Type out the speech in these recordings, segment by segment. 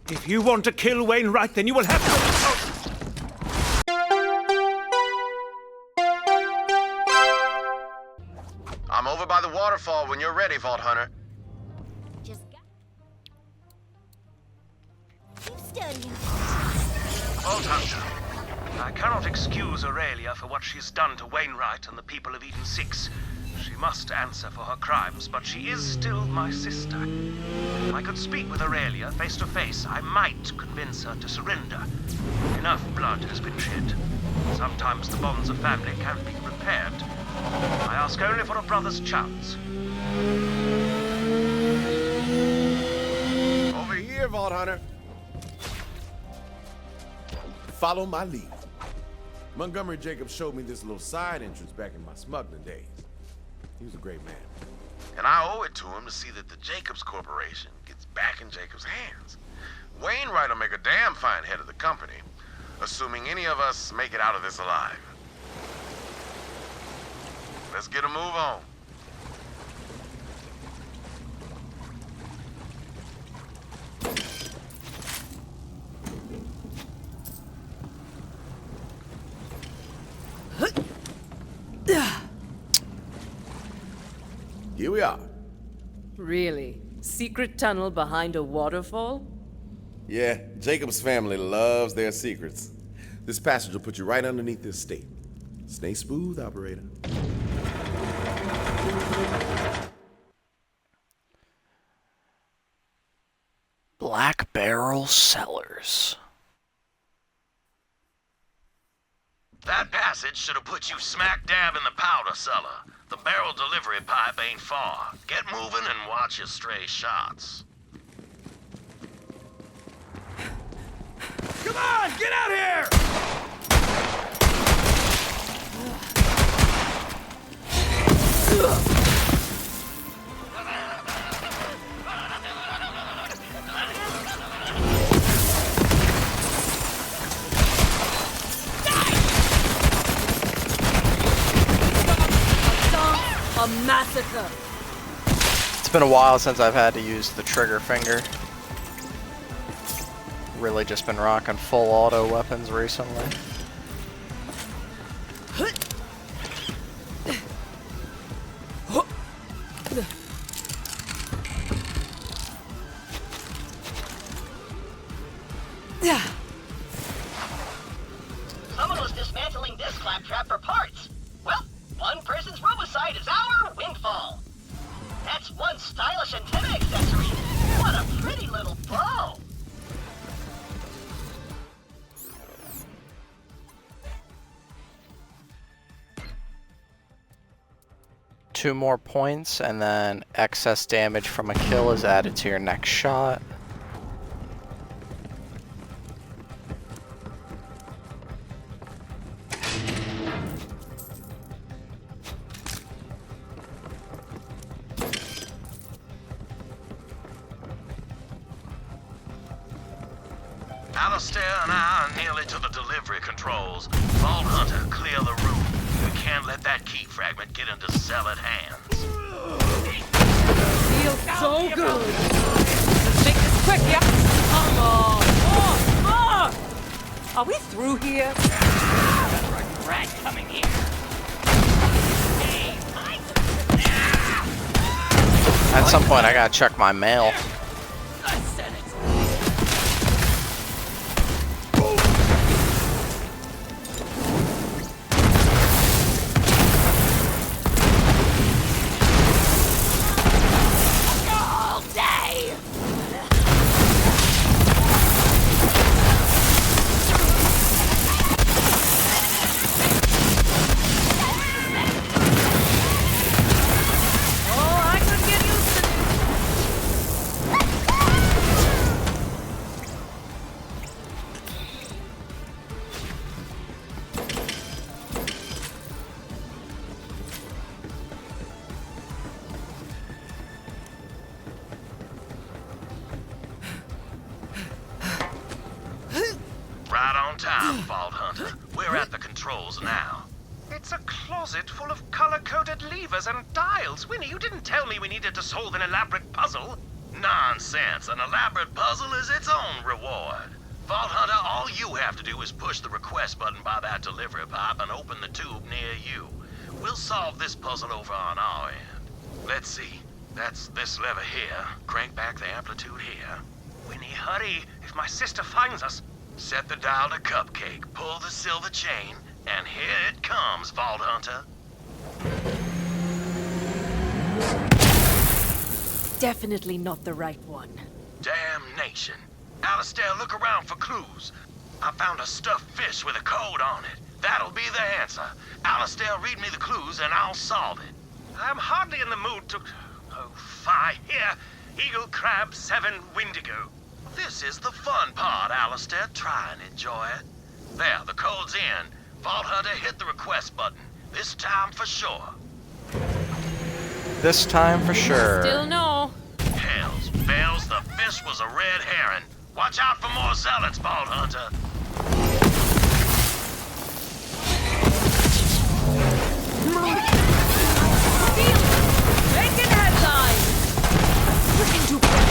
If you want to kill Wainwright, then you will have to... I'm over by the waterfall when you're ready, Vault Hunter. Just keep studying. Vault Hunter, I cannot excuse Aurelia for what she's done to Wainwright and the people of Eden 6. She must answer for her crimes, but she is still my sister. If I could speak with Aurelia face to face, I might convince her to surrender. Enough blood has been shed. Sometimes the bonds of family can't be repaired. I ask only for a brother's chance. Over here, Vault Hunter. Follow my lead. Montgomery Jacobs showed me this little side entrance back in my smuggling days. He was a great man. And I owe it to him to see that the Jacobs Corporation gets back in Jacobs' hands. Wainwright will make a damn fine head of the company, assuming any of us make it out of this alive. Let's get a move on. Here we are. Really? Secret tunnel behind a waterfall? Yeah, Jacobs' family loves their secrets. This passage will put you right underneath this state. Stay smooth, operator. Black Barrel Cellars. That passage should have put you smack dab in the powder cellar. The barrel delivery pipe ain't far. Get moving and watch your stray shots. Come on, get out here! A massacre! It's been a while since I've had to use the trigger finger. Really just been rocking full auto weapons recently. Someone was dismantling this claptrap for parts. Well, one person's robocide is our windfall. That's one stylish antenna accessory. What a pretty little bow. Two more points, and then excess damage from a kill is added to your next shot. Alistair and I are nearly to the delivery controls. Vault Hunter, clear the room. We can't let that key fragment get into zealot hands. Feels so good! Let's make this quick, yeah? Come on! More! Are we through here? Regret coming here. Hey, At some point I gotta check my mail. I said it. All day. Oh, I could get used to this. Right on time, Vault Hunter. We're at the controls now. It's a closet full of color-coded levers and dials. Winnie, you didn't tell me we needed to solve an elaborate puzzle. Nonsense. An elaborate puzzle is its own reward. reward. Vault Hunter, all you have to do is push the request button by that delivery pipe and open the tube near you. We'll solve this puzzle over on our end. Let's see. That's this lever here. Crank back the amplitude here. Winnie, hurry. If my sister finds us. Set the dial to Cupcake. Pull the silver chain. And here it comes, Vault Hunter. Definitely not the right one. Damnation. Alistair, look around for clues. I found a stuffed fish with a code on it. That'll be the answer. Alistair, read me the clues and I'll solve it. I'm hardly in the mood to... Oh, fine. Here. Eagle, crab, 7, Windigo. This is the fun part, Alistair. Try and enjoy it. There, the code's in. Vault Hunter, hit the request button. This time for sure. This time for sure. Still no. Hells bells, the fish was a red herring. Watch out for more zealots, Vault Hunter. Making headlines. Looking to that.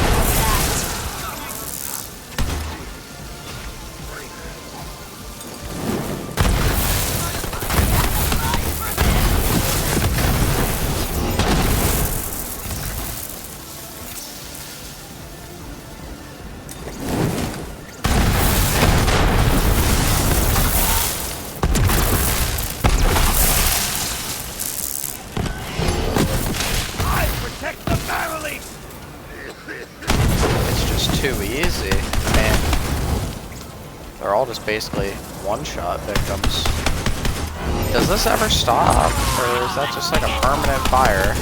It's just too easy. Man. They're all just basically one-shot victims. Does this ever stop? Or is that just like a permanent fire?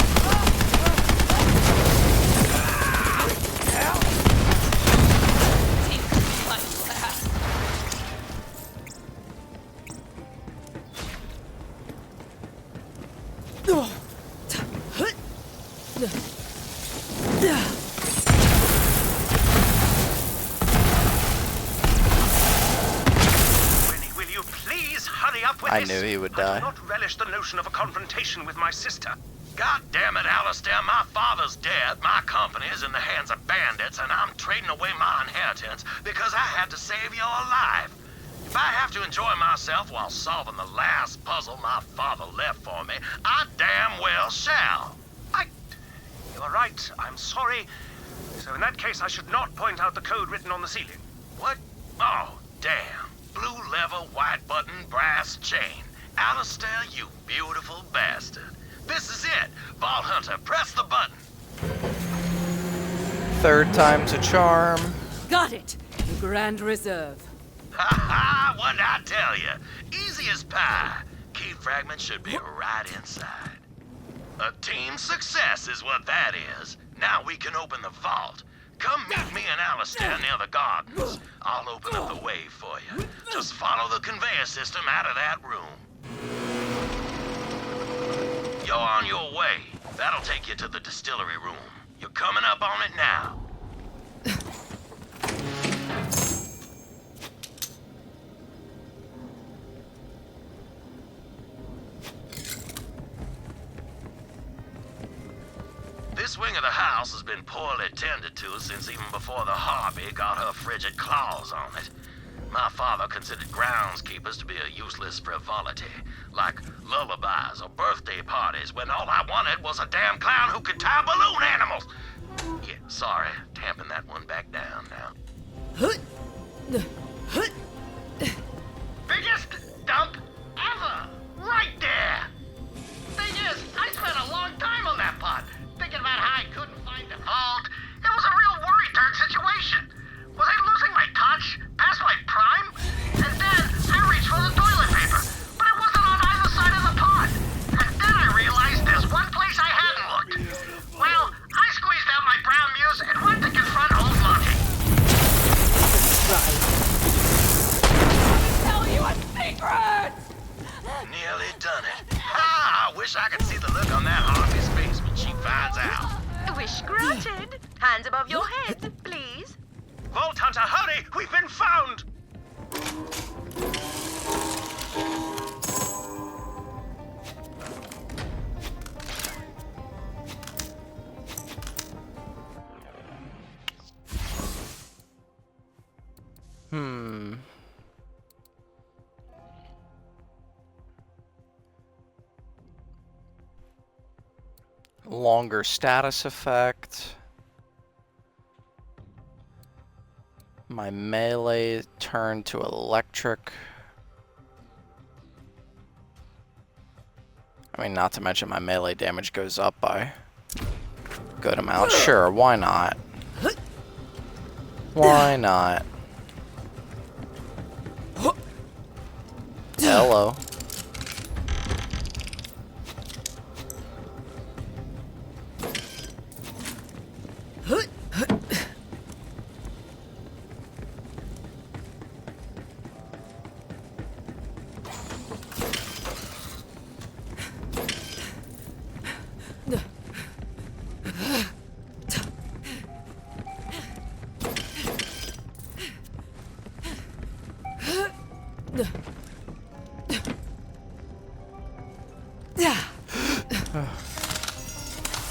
Winnie, will you please hurry up with I this? knew he would I die. do not relish the notion of a confrontation with my sister. God damn it, Alistair, my father's dead, my company is in the hands of bandits, and I'm trading away my inheritance because I had to save your life. If I have to enjoy myself while solving the last puzzle my father left for me, I damn well shall. You're right. I'm sorry. So in that case, I should not point out the code written on the ceiling. What? Oh, damn. Blue lever, white button, brass chain. Alistair, you beautiful bastard. This is it. Vault Hunter, press the button. Third time's a charm. Got it. The Grand Reserve. Ha ha, what'd I tell you? Easy as pie. Key fragment should be right inside. A team success is what that is. Now we can open the vault. Come meet me and Alistair near the gardens. I'll open up the way for you. Just follow the conveyor system out of that room. You're on your way. That'll take you to the distillery room. You're coming up on it now. This wing of the house has been poorly tended to since even before the Harpy got her frigid claws on it. My father considered groundskeepers to be a useless frivolity, like lullabies or birthday parties, when all I wanted was a damn clown who could tie balloon animals. Yeah, sorry, tamping that one back down now. Biggest dump ever! Right there! Thing is, I spent a long time on that pot, thinking about how I couldn't find the vault. It was a real worry-turd situation. Was I losing my touch? Past my prime? And then I reached for the toilet paper, but it wasn't on either side of the pot. And then I realized there's one place I hadn't looked. Well, I squeezed out my brown muse and went to confront old Lucky. Tell you a secret! Nearly done it. Ha! I wish I could see the look on that Harpy's face when she finds out. Wish granted. Hands above your head, please. Vault Hunter, hurry! We've been found! Longer status effect. My melee turned to electric. I mean, not to mention my melee damage goes up by a good amount. Sure, why not? Why not? Hello.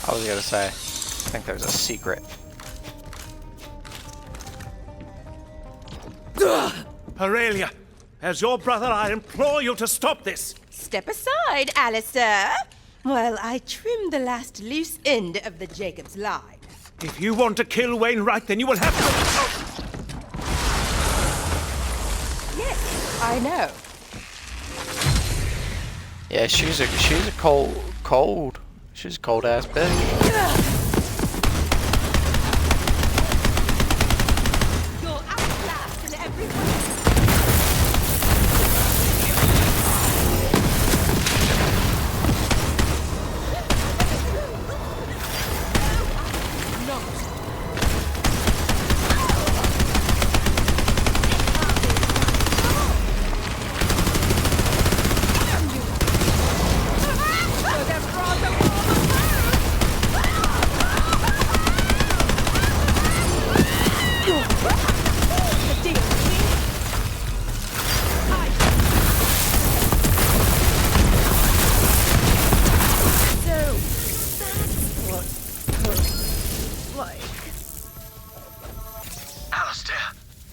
I was gonna say, I think there's a secret. Aurelia, as your brother, I implore you to stop this. Step aside, Alistair, while I trim the last loose end of the Jacob's line. If you want to kill Wainwright, then you will have to... Yes, I know. Yeah, she's a she's a cold ass bitch. You're outclassed in every way.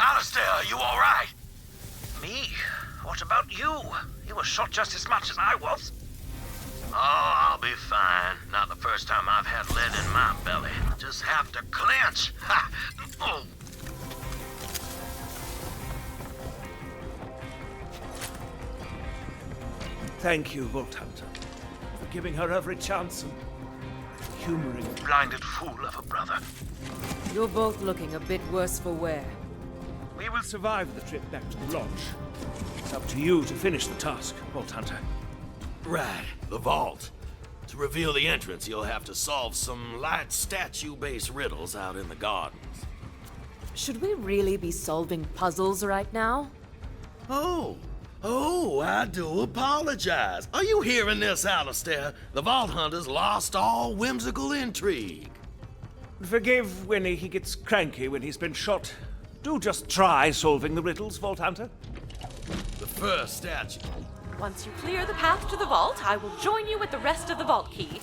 Alistair, are you all right? Me? What about you? You were shot just as much as I was. Oh, I'll be fine. Not the first time I've had lead in my belly. Just have to clench. Ha! Oh. Thank you, Vault Hunter, for giving her every chance and humoring a blinded fool of a brother. You're both looking a bit worse for wear. We will survive the trip back to the lodge. It's up to you to finish the task, Vault Hunter. Right, the vault. To reveal the entrance, you'll have to solve some light statue-based riddles out in the gardens. Should we really be solving puzzles right now? Oh, I do apologize. Are you hearing this, Alistair? The Vault Hunters lost all whimsical intrigue. Forgive Winnie, he gets cranky when he's been shot. Do just try solving the riddles, Vault Hunter. The first statue. Once you clear the path to the vault, I will join you with the rest of the vault key.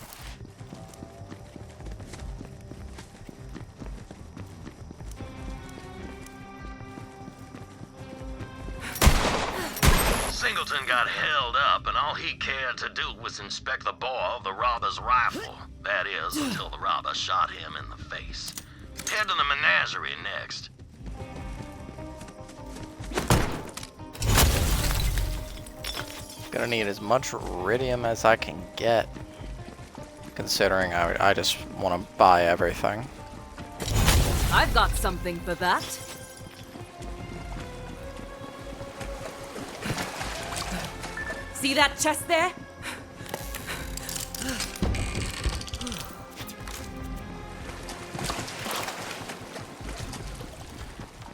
Singleton got held up, and all he cared to do was inspect the bore of the robber's rifle. That is, until the robber shot him in the face. Head to the menagerie next. Gonna need as much iridium as I can get, considering I just want to buy everything. I've got something for that. See that chest there?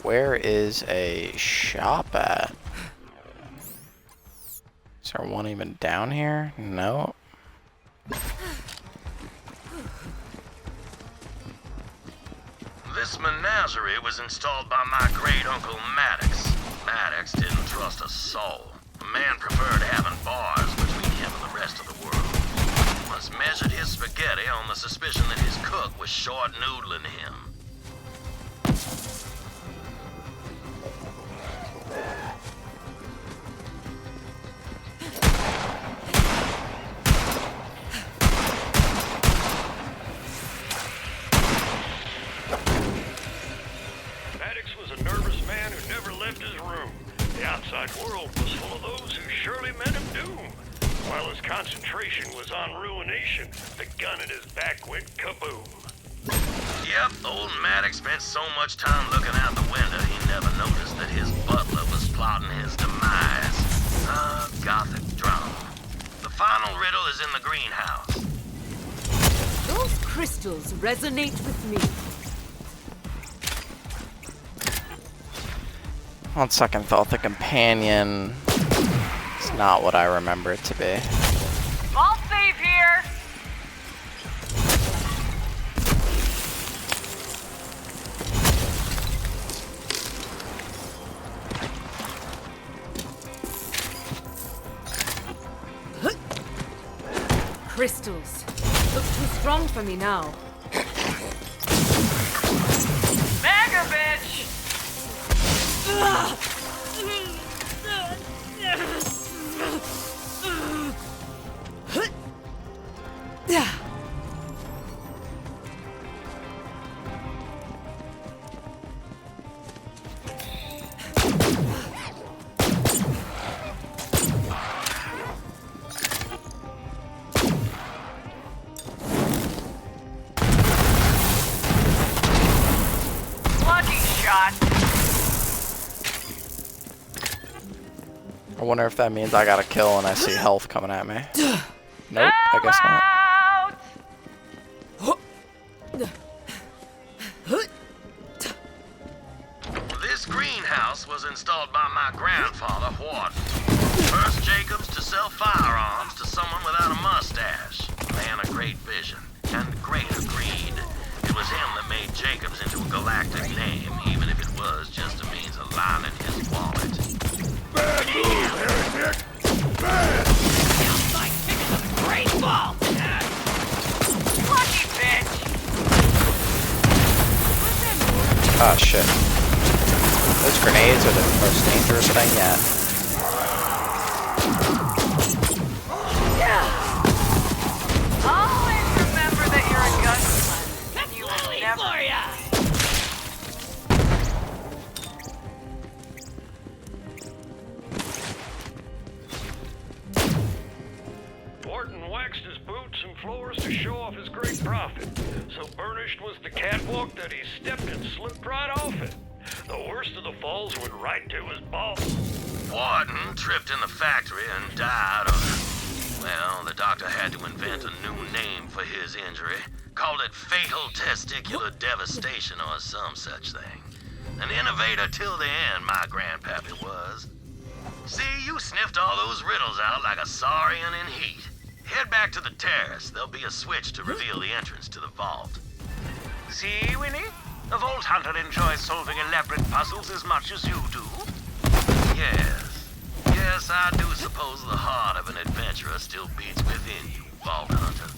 Where is a shop at? Is there one even down here? No. This menagerie was installed by my great-uncle Maddox. Maddox didn't trust a soul. The man preferred having bars between him and the rest of the world. Once measured his spaghetti on the suspicion that his cook was short-noodling him. a nervous man who never left his room. The outside world was full of those who surely meant him doom. While his concentration was on ruination, the gun in his back went kaboom. Yep, old Maddox spent so much time looking out the window he never noticed that his butler was plotting his demise. Gothic drama. The final riddle is in the greenhouse. Those crystals resonate with me. On second thought, the companion is not what I remember it to be. Vault safe here! Crystals. Look too strong for me now. Mega bitch! Lucky shot. I wonder if that means I got a kill and I see health coming at me. Nope, I guess not. This greenhouse was installed by my grandfather, Wharton. First Jacobs to sell firearms to someone without a mustache. Man of great vision and greater greed. It was him that made Jacobs into a galactic name, even if it was just a means of lining his wallet. Bad move, heretic! Bad! Feels like picking up a great ball! Lucky bitch! Ah, shit. Those grenades are the most dangerous thing yet. Always remember that you're a gunslinger, and you will never... Wharton waxed his boots and floors to show off his great profit. So burnished was the catwalk that he stepped and slipped right off it. The worst of the falls went right to his balls. Wharton tripped in the factory and died of, well, the doctor had to invent a new name for his injury. Called it fatal testicular devastation or some such thing. An innovator till the end, my grandpappy was. See, you sniffed all those riddles out like a saurian in heat. Head back to the terrace. There'll be a switch to reveal the entrance to the vault. See, Winnie? The Vault Hunter enjoys solving elaborate puzzles as much as you do. Yes. Yes, I do suppose the heart of an adventurer still beats within you, Vault Hunter.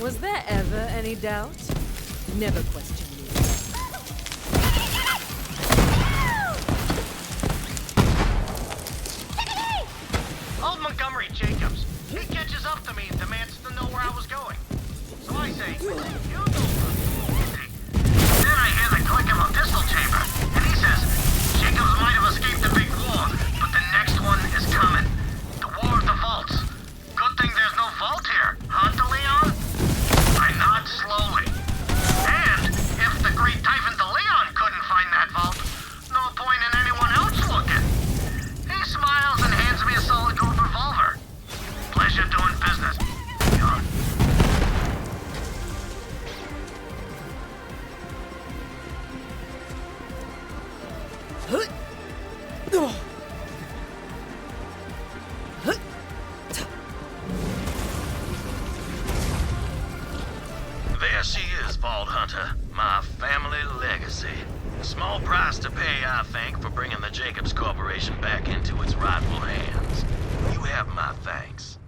Was there ever any doubt? Never question me. Old Montgomery Jacobs. He catches up to me and demands to know where I was going. So I say, you know where. Then I hear the click of a pistol chamber, and he says, Jacobs might have escaped the big war, but the next one is coming. The War of the Vaults. Good thing there's no vault here, huh, DeLeon? I nod slowly. And if the great Typhon DeLeon couldn't find that vault, no point in anyone else looking. He smiles and hands me a solid gold revolver. Pleasure doing business, John. There she is, Vault Hunter. My family legacy. Small price to pay, I think, for bringing the Jacobs Corporation back into its rightful hands. You have my thanks.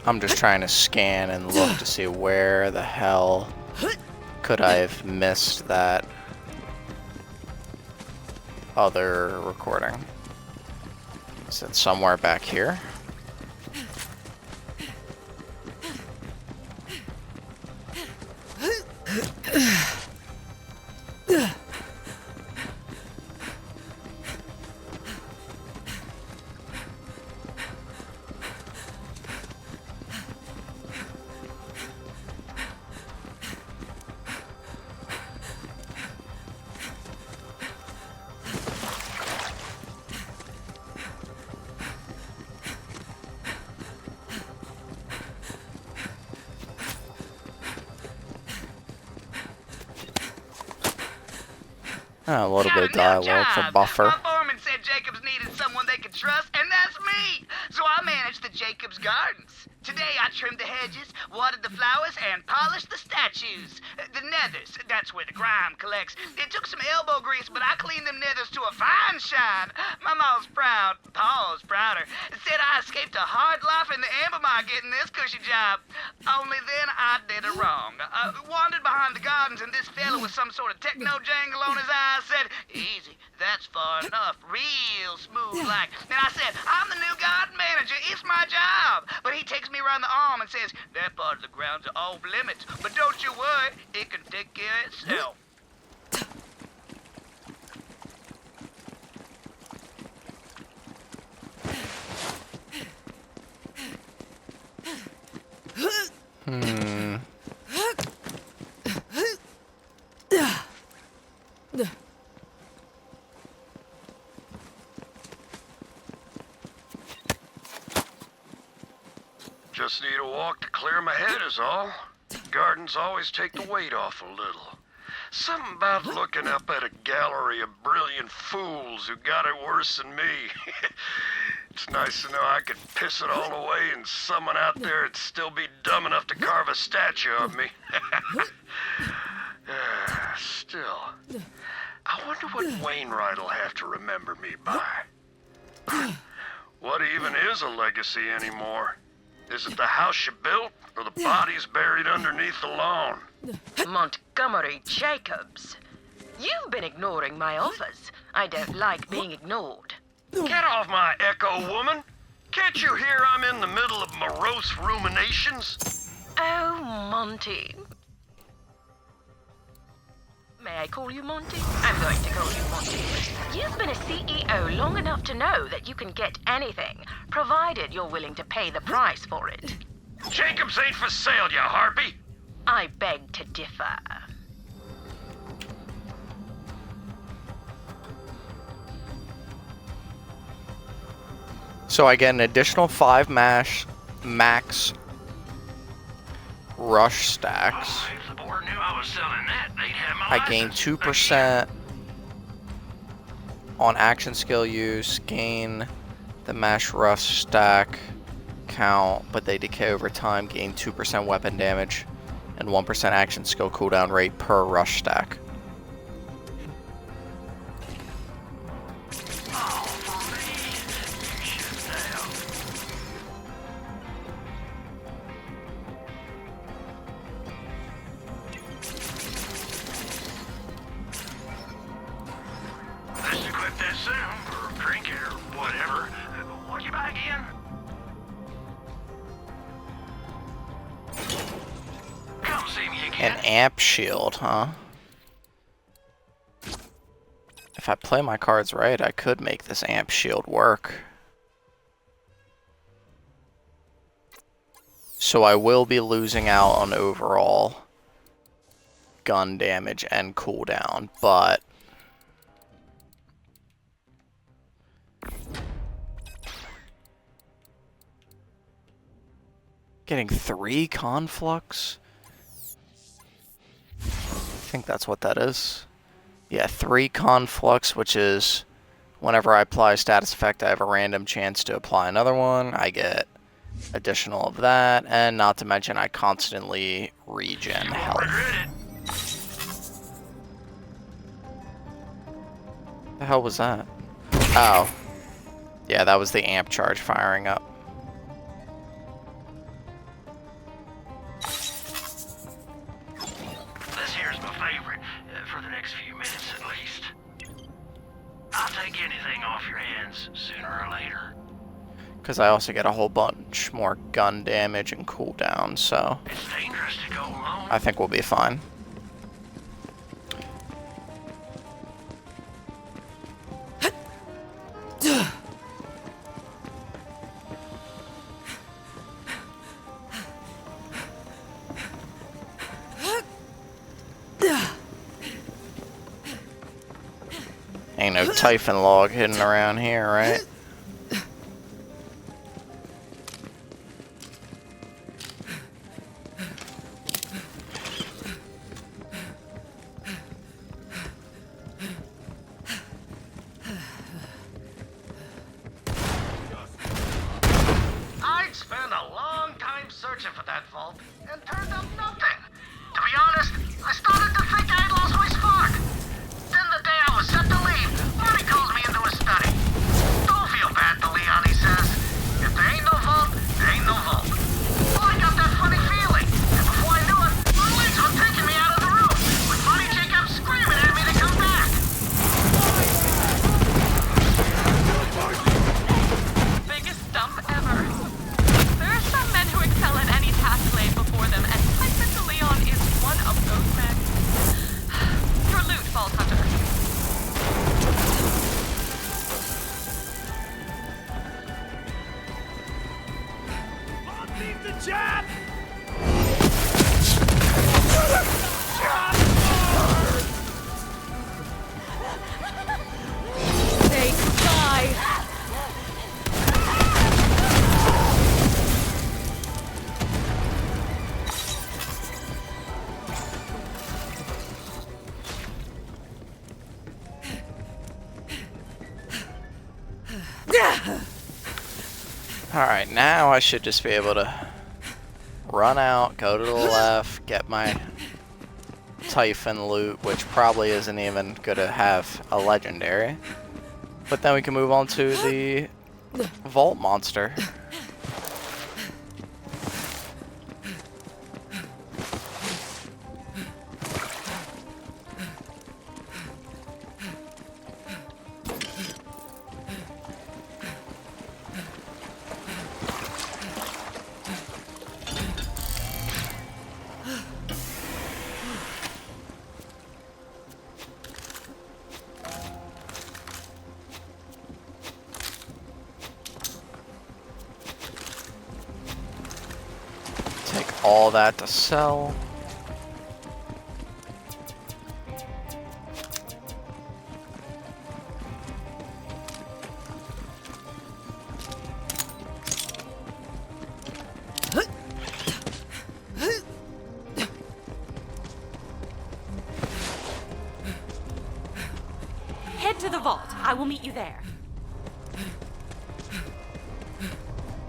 I'm just trying to scan and look to see where the hell could I have missed that other recording? Is it somewhere back here? A little bit of dialogue for Buffer. My foreman said Jacobs needed someone they could trust, and that's me. So I managed the Jacobs Gardens. Today I trimmed the hedges, watered the flowers, and polished the statues. The nethers, that's where the grime collects. It took some elbow grease, but I cleaned them nethers to a fine shine. My mom's proud, Pa's prouder. Said I escaped a hard life in the amber mine getting this cushy job. Only then I did it wrong. Wandered behind the gardens, and this fella with some sort of techno jangle on his eyes said, "Easy, that's far enough, real smooth like." And I said, "I'm the new garden manager, it's my job." But he takes me around the arm and says, "That part of the grounds are off limits, but don't you worry, it can take care of itself." Just need a walk to clear my head is all. Gardens always take the weight off a little. Something about looking up at a gallery of brilliant fools who got it worse than me. It's nice to know I could piss it all away and someone out there would still be dumb enough to carve a statue of me. Still, I wonder what Wainwright'll have to remember me by. What even is a legacy anymore? Is it the house you built, or the bodies buried underneath the lawn? Montgomery Jacobs. You've been ignoring my offers. I don't like being ignored. Get off my echo, woman! Can't you hear I'm in the middle of morose ruminations? Oh, Monty. May I call you Monty? I'm going to call you Monty. You've been a CEO long enough to know that you can get anything, provided you're willing to pay the price for it. Jacobs ain't for sale, you harpy! I beg to differ. So I get an additional 5 max rush stacks. If the board knew I was selling that, they'd have my I gain license. 2% on action skill use, gain the mash rush stack count, but they decay over time, gain 2% weapon damage, and 1% action skill cooldown rate per rush stack. Let's equip that soon, or drink it, or whatever. What'd you buy again? Come see me again. An amp shield, huh? If I play my cards right, I could make this amp shield work. So I will be losing out on overall gun damage and cooldown, but getting 3 conflux? I think that's what that is. Yeah, 3 conflux, which is whenever I apply a status effect, I have a random chance to apply another one. I get additional of that, and not to mention I constantly regen health. The hell was that? Oh. Yeah, that was the amp charge firing up. This here's place sooner or later. Because I also get a whole bunch more gun damage and cooldown, so It's dangerous to go alone. I think we'll be fine. Ain't no Typhon log hidden around here, right? I'd spent a long time searching for that vault and turned up nothing. To be honest, I started to think I had lost my spark. Then the day I was set to leave, Marty called me into his study. Don't feel bad, Leon, he says. If there ain't no vault, there ain't no vault. Well, I got that funny feeling, and before I knew it, my legs were taking me out of the room, with Marty Jacob screaming at me to come back. Biggest dump ever. There are some men who excel in any task laid before them, and Typhon de Leon is one of those men. Your loot, Vault Hunter. Leave the job! They die. Alright, now I should just be able to run out, go to the left, get my Typhon loot, which probably isn't even going to have a legendary. But then we can move on to the vault monster. All that to sell. Head to the vault. I will meet you there.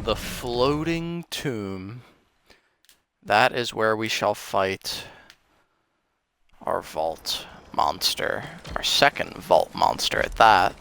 The floating tomb. That is where we shall fight our vault monster. Our second vault monster at that.